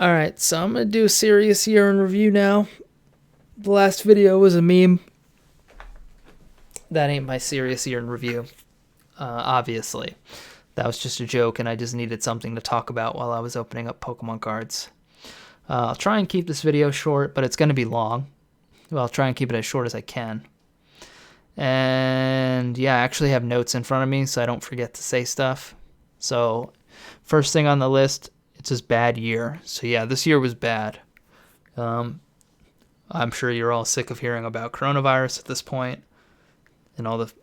All right, so I'm going to do a serious year in review now. The last video was a meme. That ain't my serious year in review, obviously. That was just a joke, and I just needed something to talk about while I was opening up Pokemon cards. I'll try and keep this video short, but it's going to be long. Well, I'll try and keep it as short as I can. And yeah, I actually have notes in front of me so I don't forget to say stuff. So, first thing on the list, it's just bad year. So yeah, this year was bad. I'm sure you're all sick of hearing about coronavirus at this point, and all the,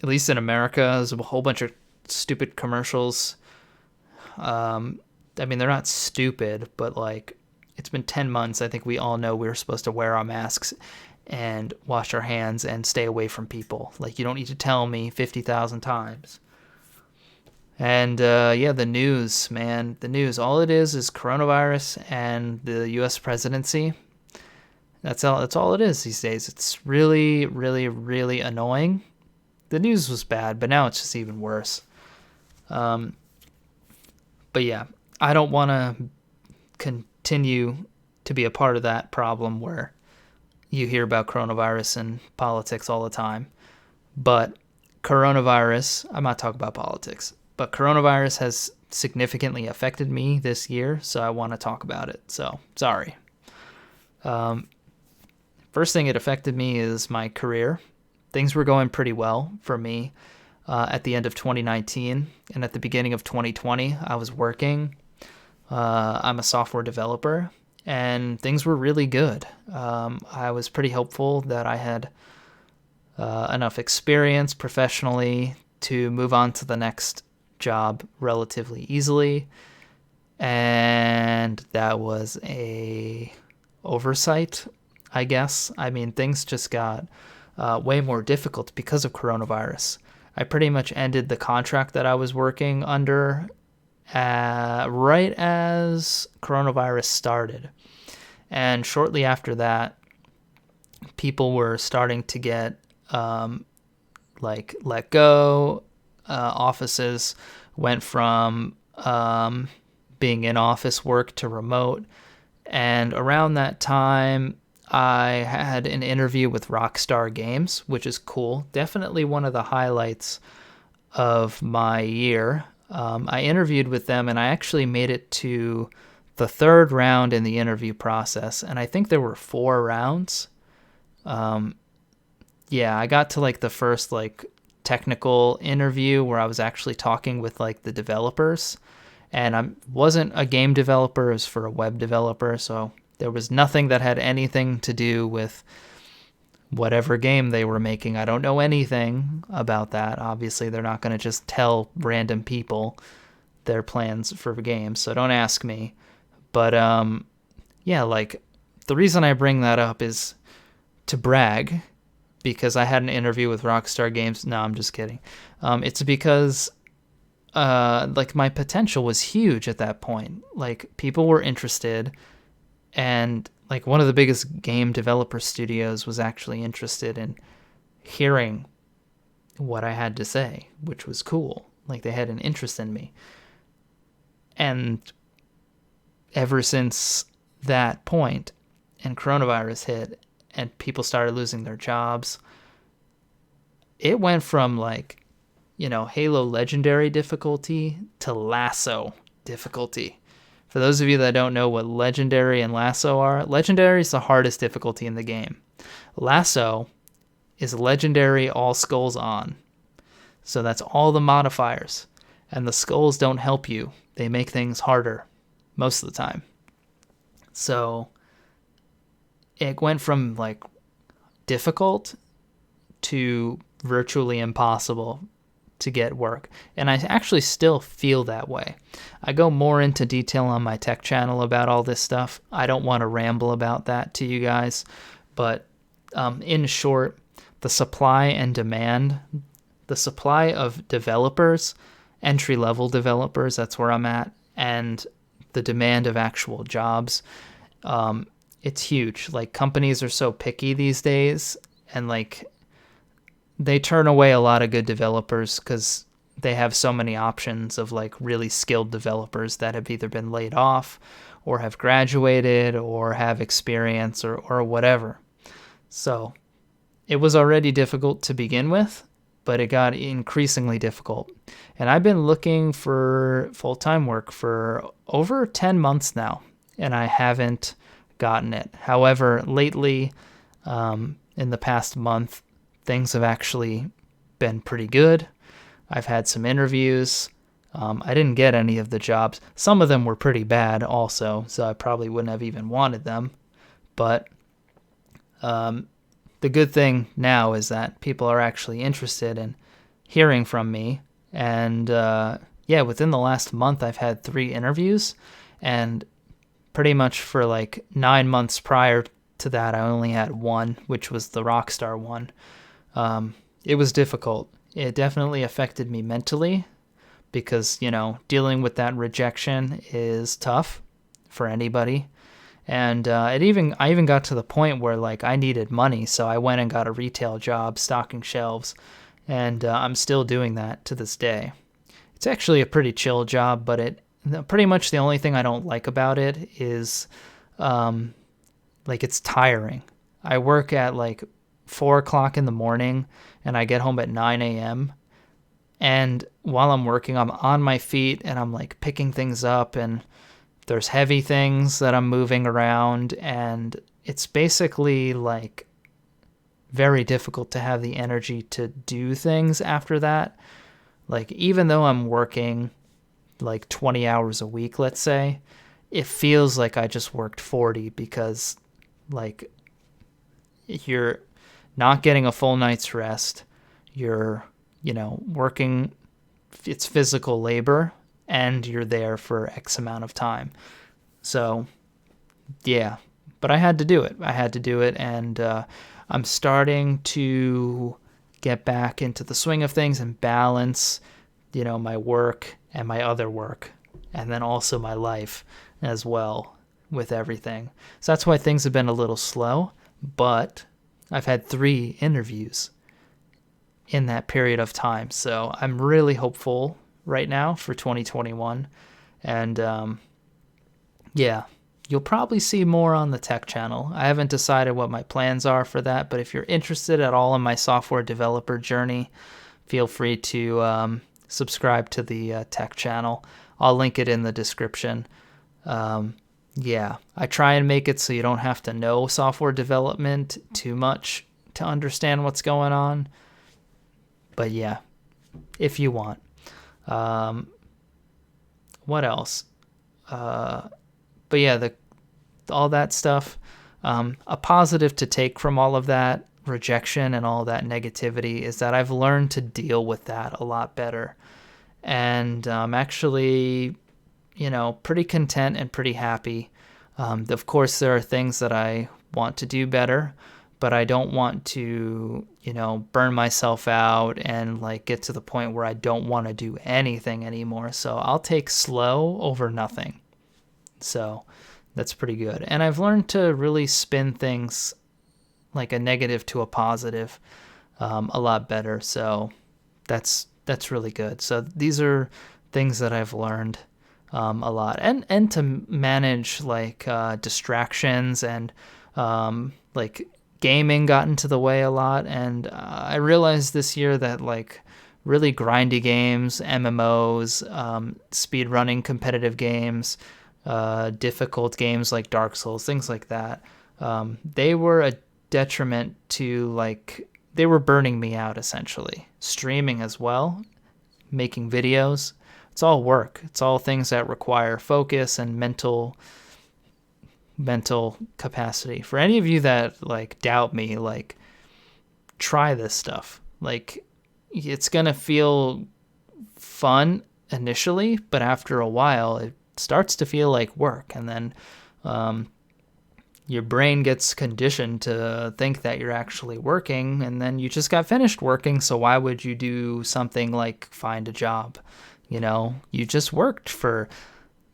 at least in America, there's a whole bunch of stupid commercials. I mean, they're not stupid, but like, it's been 10 months. I think we all know we're supposed to wear our masks and wash our hands and stay away from people. Like, you don't need to tell me 50,000 times. And yeah, the news, man. The news. All it is coronavirus and the U.S. presidency. That's all it is these days. It's really, really, really annoying. The news was bad, but now it's just even worse. But yeah, I don't want to continue to be a part of that problem where you hear about coronavirus and politics all the time. But coronavirus, I'm not talking about politics, but coronavirus has significantly affected me this year, so I want to talk about it. So, sorry. First thing it affected me is my career. Things were going pretty well for me at the end of 2019, and at the beginning of 2020, I was working. I'm a software developer, and things were really good. I was pretty hopeful that I had enough experience professionally to move on to the next job relatively easily, and that was a oversight, I guess. I mean, things just got way more difficult because of coronavirus. I pretty much ended the contract that I was working under right as coronavirus started. And shortly after that, people were starting to get let go. Offices went from being in office work to remote. And around that time, I had an interview with Rockstar Games, which is cool. Definitely one of the highlights of my year. I interviewed with them, and I actually made it to the third round in the interview process. And I think there were 4 rounds. Yeah, I got to like the first like technical interview where I was actually talking with like the developers. And I wasn't a game developer, it was for a web developer, so there was nothing that had anything to do with whatever game they were making. I don't know anything about that. Obviously, they're not going to just tell random people their plans for games, so don't ask me. But yeah, like the reason I bring that up is to brag, because I had an interview with Rockstar Games. No, I'm just kidding. It's because like my potential was huge at that point. Like people were interested, and like one of the biggest game developer studios was actually interested in hearing what I had to say, which was cool. Like they had an interest in me. And ever since that point and coronavirus hit and people started losing their jobs, it went from like, Halo Legendary difficulty to Lasso difficulty. For those of you that don't know what Legendary and Lasso are, Legendary is the hardest difficulty in the game. Lasso is Legendary all skulls on. So that's all the modifiers. And the skulls don't help you. They make things harder most of the time. So it went from like difficult to virtually impossible to get work. And I actually still feel that way. I go more into detail on my tech channel about all this stuff. I don't want to ramble about that to you guys. But in short, the supply and demand, the supply of developers, entry-level developers, that's where I'm at, and the demand of actual jobs, it's huge. Like companies are so picky these days, and like they turn away a lot of good developers because they have so many options of like really skilled developers that have either been laid off or have graduated or have experience or whatever. So it was already difficult to begin with, but it got increasingly difficult. And I've been looking for full-time work for over 10 months now, and I haven't gotten it. However, lately, in the past month, things have actually been pretty good. I've had some interviews. I didn't get any of the jobs. Some of them were pretty bad also, so I probably wouldn't have even wanted them. But the good thing now is that people are actually interested in hearing from me. And within the last month, I've had 3 interviews. And pretty much for like 9 months prior to that, I only had 1, which was the Rockstar one. It was difficult. It definitely affected me mentally because, dealing with that rejection is tough for anybody. And I even got to the point where like I needed money, so I went and got a retail job stocking shelves, and I'm still doing that to this day. It's actually a pretty chill job, but pretty much the only thing I don't like about it is like it's tiring. I work at like 4 o'clock in the morning and I get home at 9 a.m. And while I'm working, I'm on my feet and I'm like picking things up, and there's heavy things that I'm moving around, and it's basically like very difficult to have the energy to do things after that. Like even though I'm working like 20 hours a week, let's say, it feels like I just worked 40 because like you're not getting a full night's rest. You're, working, it's physical labor, and you're there for X amount of time. So, yeah, but I had to do it. And I'm starting to get back into the swing of things and balance, my work and my other work, and then also my life as well with everything. So that's why things have been a little slow, but I've had 3 interviews in that period of time. So I'm really hopeful right now for 2021. And you'll probably see more on the tech channel. I haven't decided what my plans are for that, but if you're interested at all in my software developer journey, feel free to subscribe to the tech channel. I'll link it in the description. I try and make it so you don't have to know software development too much to understand what's going on. But yeah, if you want. What else? But yeah, all that stuff. A positive to take from all of that rejection and all that negativity is that I've learned to deal with that a lot better. And I'm actually, pretty content and pretty happy. Of course, there are things that I want to do better, but I don't want to, burn myself out and like get to the point where I don't want to do anything anymore. So I'll take slow over nothing. So that's pretty good. And I've learned to really spin things like a negative to a positive a lot better. So that's really good. So these are things that I've learned a lot, and to manage like distractions and like gaming got into the way a lot. And I realized this year that like really grindy games, MMOs, speedrunning competitive games, difficult games like Dark Souls, things like that, they were a detriment to like, they were burning me out essentially. Streaming as well, making videos, it's all work. It's all things that require focus and mental capacity. For any of you that like doubt me, like try this stuff. Like it's gonna feel fun initially, but after a while it starts to feel like work, and then your brain gets conditioned to think that you're actually working, and then you just got finished working, so why would you do something like find a job? You just worked for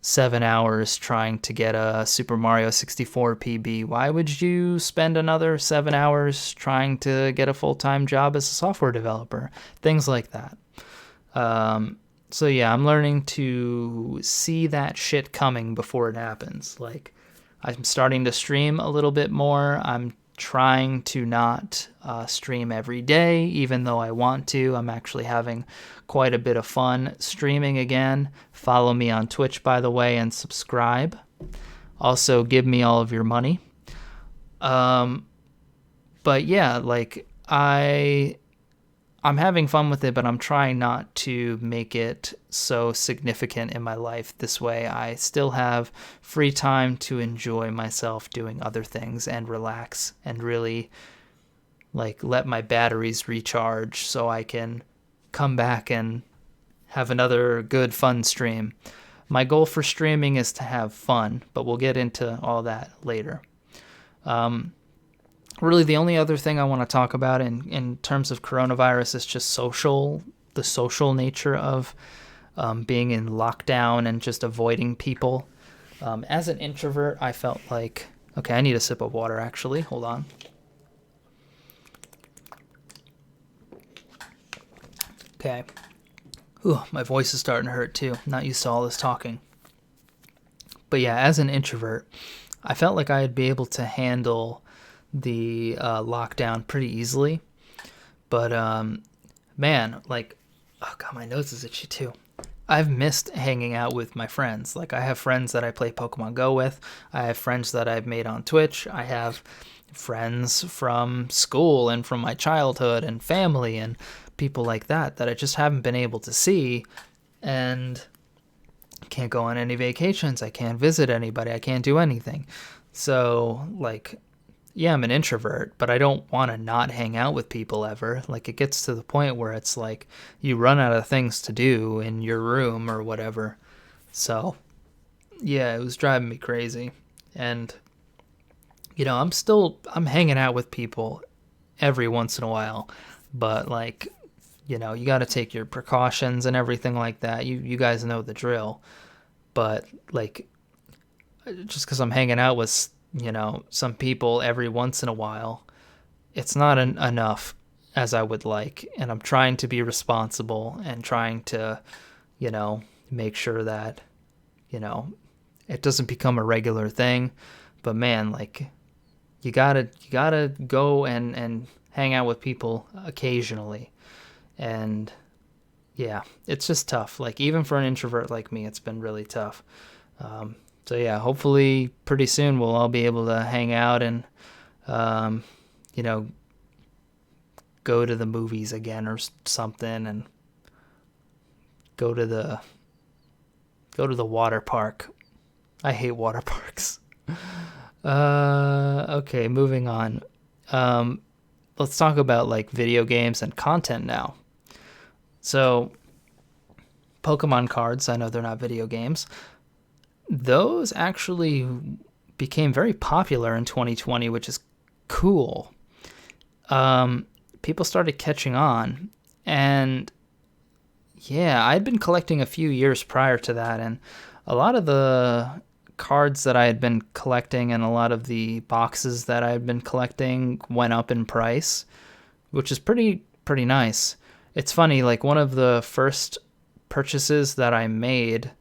7 hours trying to get a Super Mario 64 PB. Why would you spend another 7 hours trying to get a full-time job as a software developer? Things like that. So yeah, I'm learning to see that shit coming before it happens. Like, I'm starting to stream a little bit more. I'm trying to not stream every day, even though I want to. I'm actually having quite a bit of fun streaming again. Follow me on Twitch, by the way, and subscribe. Also, give me all of your money. But yeah, like I'm having fun with it, but I'm trying not to make it so significant in my life. This way, I still have free time to enjoy myself doing other things and relax and really like let my batteries recharge so I can come back and have another good fun stream. My goal for streaming is to have fun, but we'll get into all that later. Really, the only other thing I want to talk about in terms of coronavirus is just the social nature of being in lockdown and just avoiding people. As an introvert, I felt like, okay, I need a sip of water actually. Hold on. Okay. Ooh, my voice is starting to hurt too. Not used to all this talking. But yeah, as an introvert, I felt like I'd be able to handle the lockdown pretty easily. But man, like, oh god, my nose is itchy too. I've missed hanging out with my friends. Like, I have friends that I play Pokemon Go with. I have friends that I've made on Twitch. I have friends from school and from my childhood and family and people like that I just haven't been able to see, and can't go on any vacations. I can't visit anybody. I can't do anything. So, like, yeah, I'm an introvert, but I don't want to not hang out with people ever. Like, it gets to the point where it's like you run out of things to do in your room or whatever. So, yeah, it was driving me crazy. And, you know, I'm hanging out with people every once in a while, but like, you know, you got to take your precautions and everything like that. You guys know the drill. But like, just because I'm hanging out with, you know, some people every once in a while, it's not enough as I would like. And I'm trying to be responsible and trying to, you know, make sure that, you know, it doesn't become a regular thing. But man, like, you gotta go and hang out with people occasionally. And yeah, it's just tough. Like, even for an introvert like me, it's been really tough. So yeah, hopefully pretty soon we'll all be able to hang out and, you know, go to the movies again or something, and go to the water park. I hate water parks. Okay, moving on. Let's talk about like video games and content now. So, Pokemon cards, I know they're not video games. Those actually became very popular in 2020, which is cool. People started catching on, and yeah, I'd been collecting a few years prior to that, and a lot of the cards that I had been collecting and a lot of the boxes that I had been collecting went up in price, which is pretty nice. It's funny, like, one of the first purchases that I made,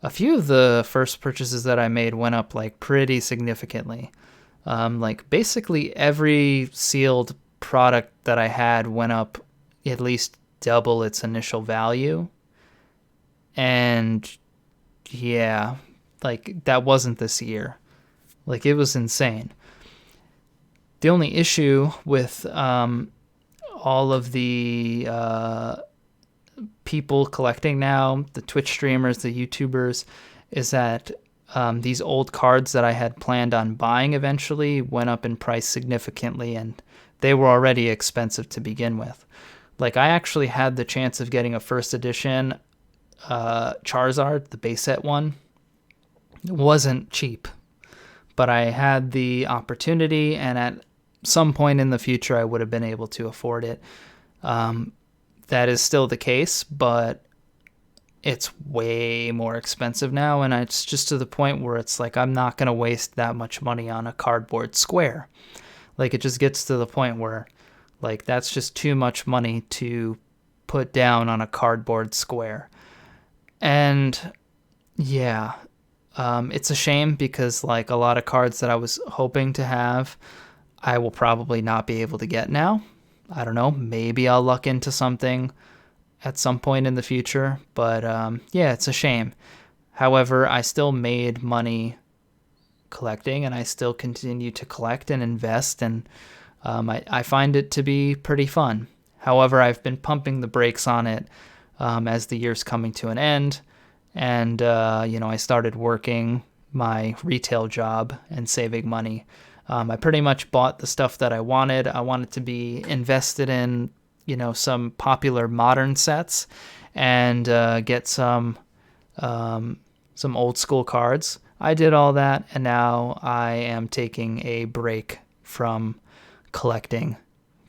a few of the first purchases that I made went up like pretty significantly. Like, basically every sealed product that I had went up at least double its initial value. And yeah, like, that wasn't this year. Like, it was insane. The only issue with all of the people collecting now, the Twitch streamers, the YouTubers, is that these old cards that I had planned on buying eventually went up in price significantly, and they were already expensive to begin with. Like, I actually had the chance of getting a first edition Charizard, the base set one. It wasn't cheap, but I had the opportunity, and at some point in the future I would have been able to afford it. That is still the case, but it's way more expensive now, and it's just to the point where it's like, I'm not going to waste that much money on a cardboard square. Like, it just gets to the point where, like, that's just too much money to put down on a cardboard square. And yeah, it's a shame because like a lot of cards that I was hoping to have, I will probably not be able to get now. I don't know, maybe I'll luck into something at some point in the future, but yeah, it's a shame. However, I still made money collecting, and I still continue to collect and invest, and I find it to be pretty fun. However, I've been pumping the brakes on it as the year's coming to an end, and I started working my retail job and saving money. I pretty much bought the stuff that I wanted. I wanted to be invested in, some popular modern sets, and get some old school cards. I did all that, and now I am taking a break from collecting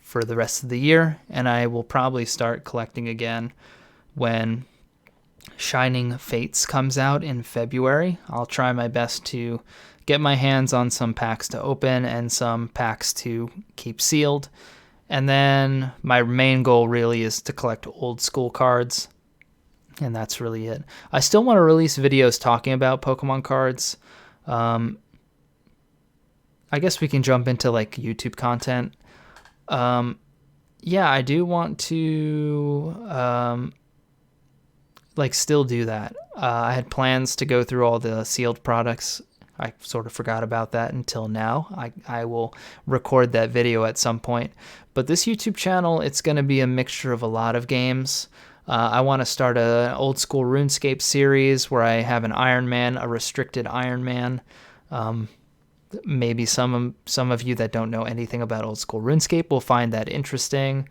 for the rest of the year, and I will probably start collecting again when Shining Fates comes out in February. I'll try my best to get my hands on some packs to open and some packs to keep sealed. And then my main goal really is to collect old school cards. And that's really it. I still want to release videos talking about Pokemon cards. I guess we can jump into like YouTube content. Yeah, I do want to still do that. I had plans to go through all the sealed products. I sort of forgot about that until now. I will record that video at some point. But this YouTube channel, it's going to be a mixture of a lot of games. I want to start an old school RuneScape series where I have an Iron Man, a restricted Iron Man. Maybe some of you that don't know anything about old school RuneScape will find that interesting.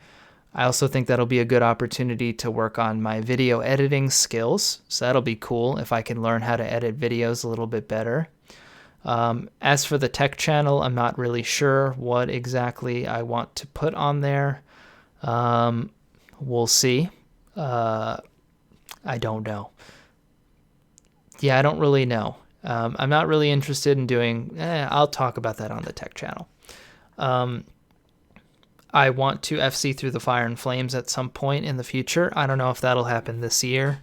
I also think that'll be a good opportunity to work on my video editing skills. So that'll be cool if I can learn how to edit videos a little bit better. As for the tech channel, I'm not really sure what exactly I want to put on there. We'll see. I don't know. Yeah, I don't really know. I'm not really interested in doing... I'll talk about that on the tech channel. I want to FC through the Fire and Flames at some point in the future. I don't know if that'll happen this year,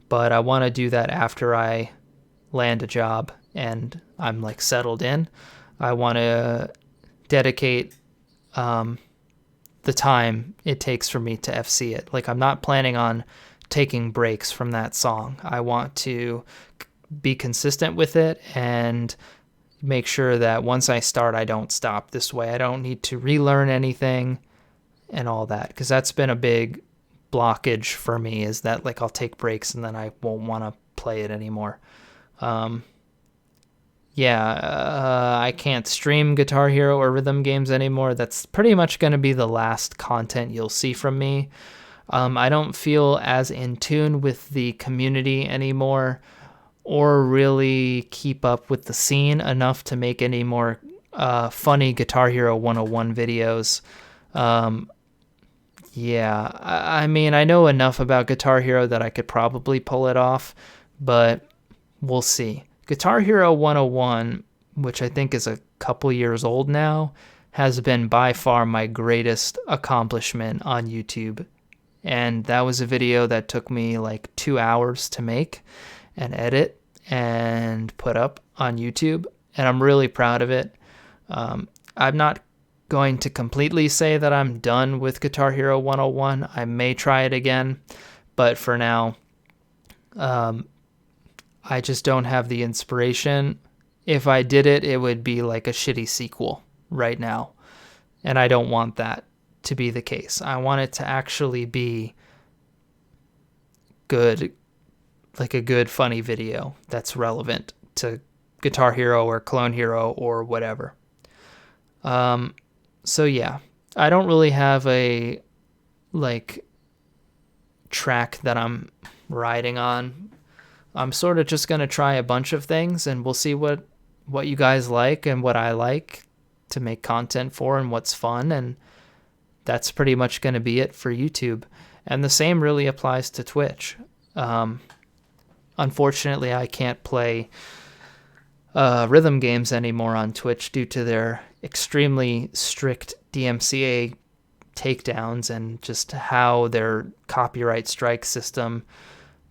but I want to do that after I land a job and I'm like settled in. I want to dedicate the time it takes for me to FC it. Like, I'm not planning on taking breaks from that song. I want to be consistent with it and make sure that once I start, I don't stop. This way I don't need to relearn anything and all that, because that's been a big blockage for me, is that like I'll take breaks and then I won't want to play it anymore. I can't stream Guitar Hero or rhythm games anymore. That's pretty much going to be the last content you'll see from me. I don't feel as in tune with the community anymore, or really keep up with the scene enough to make any more funny Guitar Hero 101 videos. I mean, I know enough about Guitar Hero that I could probably pull it off, but we'll see. Guitar Hero 101, which I think is a couple years old now, has been by far my greatest accomplishment on YouTube. And that was a video that took me like 2 hours to make and edit and put up on YouTube. And I'm really proud of it. I'm not going to completely say that I'm done with Guitar Hero 101. I may try it again, but for now, I just don't have the inspiration. If I did it, it would be like a shitty sequel right now. And I don't want that to be the case. I want it to actually be good, like a good, funny video that's relevant to Guitar Hero or Clone Hero or whatever. So yeah, I don't really have a like track that I'm riding on. I'm sort of just going to try a bunch of things, and we'll see what you guys like and what I like to make content for and what's fun. And that's pretty much going to be it for YouTube. And the same really applies to Twitch. Unfortunately, I can't play rhythm games anymore on Twitch due to their extremely strict DMCA takedowns and just how their copyright strike system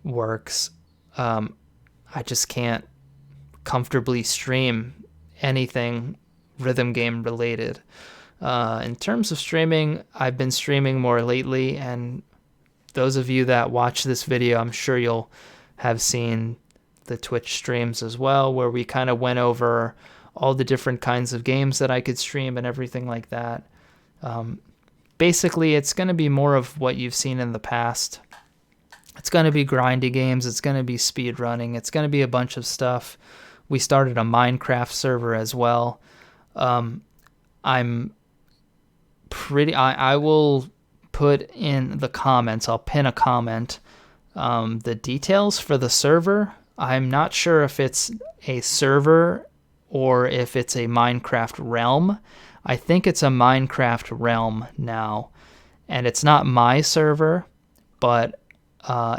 works, I just can't comfortably stream anything rhythm game related. In terms of streaming, I've been streaming more lately, and those of you that watch this video, I'm sure you'll have seen the Twitch streams as well, where we kind of went over all the different kinds of games that I could stream and everything like that. Basically, it's going to be more of what you've seen in the past. It's going to be grindy games. It's going to be speed running. It's going to be a bunch of stuff. We started a Minecraft server as well. I will put in the comments, I'll pin a comment, the details for the server. I'm not sure if it's a server or if it's a Minecraft realm. I think it's a Minecraft realm now, and it's not my server, but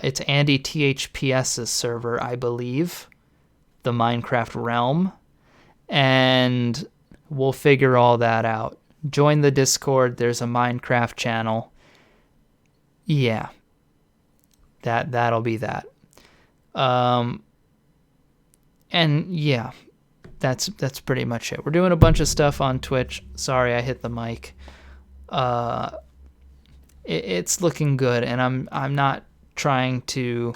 it's Andy THPS's server, I believe, the Minecraft realm, and we'll figure all that out. Join the Discord. There's a Minecraft channel. Yeah, that'll be that. And yeah, that's pretty much it. We're doing a bunch of stuff on Twitch. Sorry, I hit the mic. It's looking good, and I'm not trying to,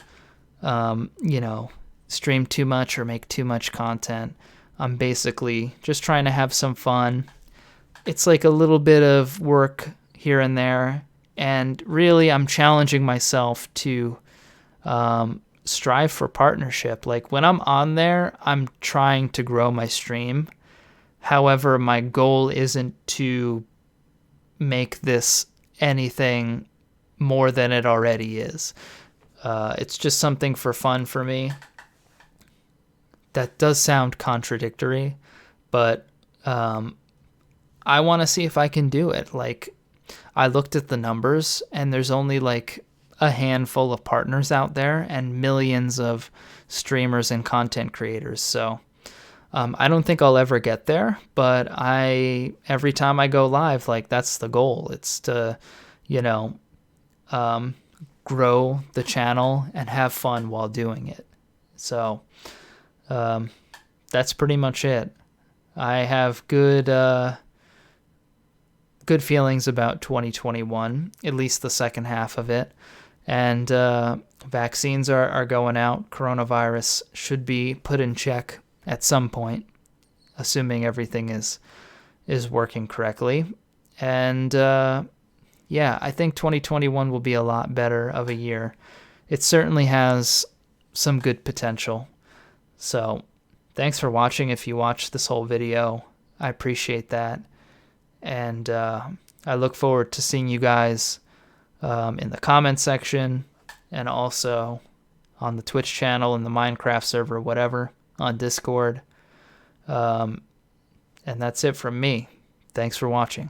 stream too much or make too much content. I'm basically just trying to have some fun. It's like a little bit of work here and there, and really I'm challenging myself to strive for partnership. Like when I'm on there, I'm trying to grow my stream. However, my goal isn't to make this anything more than it already is. It's just something for fun for me. That does sound contradictory, but I want to see if I can do it. Like, I looked at the numbers, and there's only like a handful of partners out there and millions of streamers and content creators. So I don't think I'll ever get there, but every time I go live, like, that's the goal. It's to, grow the channel and have fun while doing it. So that's pretty much it. I have good feelings about 2021, at least the second half of it. And vaccines are going out. Coronavirus should be put in check at some point, assuming everything is working correctly. And yeah, I think 2021 will be a lot better of a year. It certainly has some good potential. So thanks for watching. If you watched this whole video, I appreciate that. And I look forward to seeing you guys in the comment section, and also on the Twitch channel, in the Minecraft server, whatever, on Discord. And that's it from me. Thanks for watching.